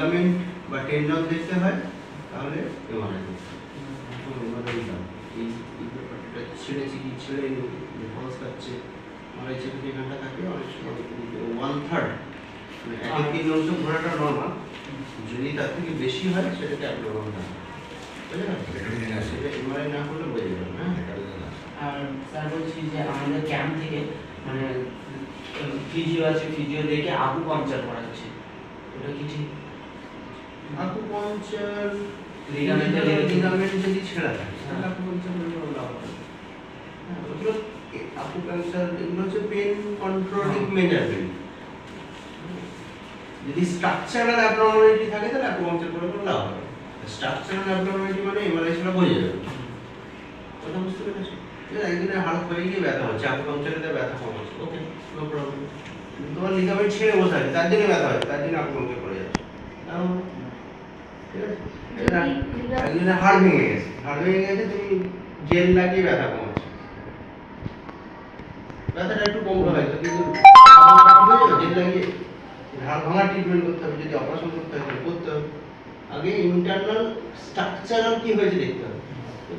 Ligament বা tendon দেখতে হয় তাহলে এমআরআই করতে হয়। এই ব্যাপারটা ছেড়ে ফলস কাটছে আমার এই চেপে এখানটা থাকে অনেক সময় 1/3 মানে 1/3 ঘোরাটা নর্মাল, যদি তার থেকে বেশি হয় সেটাকে অ্যাবনর্মাল না সেটা এমআরআই না করলে বোঝা যাবে না। আর স্যার বলছি যে আমাদের ক্যাম্প থেকে মানে ফিজিও আছে, ফিজিও দেখে আকুপাংচার করাচ্ছে, ওটা কি ঠিক? আকুপাংচার লিগামেন্ট যদি ছেঁড়া থাকে তাহলে আকুপাংচার ওগুলো আকুপাংচার এগুলো হচ্ছে পেন কন্ট্রোলিং মেজারমেন্ট। যদি স্ট্রাকচারাল অ্যাবনর্মালিটি থাকে তাহলে আকুপাংচার করে কোনো লাভ হবে। স্ট্রাকচারাল অ্যাবনর্মালিটি মানে এমআরআই সেটা বোঝা যাবে। কথা বুঝতে পেরেছো? একদিনের হাড় হয়ে গিয়ে ব্যথা হচ্ছে, আকুপাংচারে ব্যথা কমাচ্ছে, ওকে নো প্রবলেম। তোমার লিগামেন্ট ছিঁড়ে বসে আছে তার জন্য ব্যথা হয়, তার জন্য আকুপাংচার করে যাচ্ছে, ঠিক আছে? একদিনের হাড় ভেঙে গেছে তুমি জেল লাগিয়ে ব্যথা কমাচ্ছ, ব্যথাটা একটু কমবে হয়তো, কিন্তু জেল লাগিয়ে হাড় ভাঙা ট্রিটমেন্ট করতে হবে। যদি অপারেশন করতে হয় তাহলে করতে হবে। আগে ইন্টারনাল স্ট্রাকচারাল কি হয়েছে দেখতে হবে।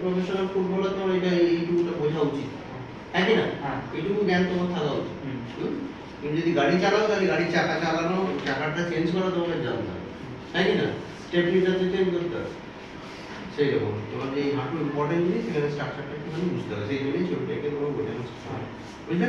প্রফেশনাল ফুটবলার তোমার এটা এইটুকুটা বোঝা উচিত, হ্যাঁ কি না? এইটুকু জ্ঞান তোমার থাকা উচিত। তুমি যদি গাড়ি চালাও তাহলে গাড়ির চাকা চালানো, চাকাটা চেঞ্জ করা তোমাকে জানতে হবে, তাই কি না? স্টেপনিটা চেঞ্জ করতে হবে। সেই রকম তোমার এই হাঁটু ইম্পর্টেন্ট জিনিস, সেখানে স্ট্রাকচারটা একটুখানি বুঝতে হবে। সেই জন্যই ছবিটাকে তোমার বোঝানো, বুঝলে?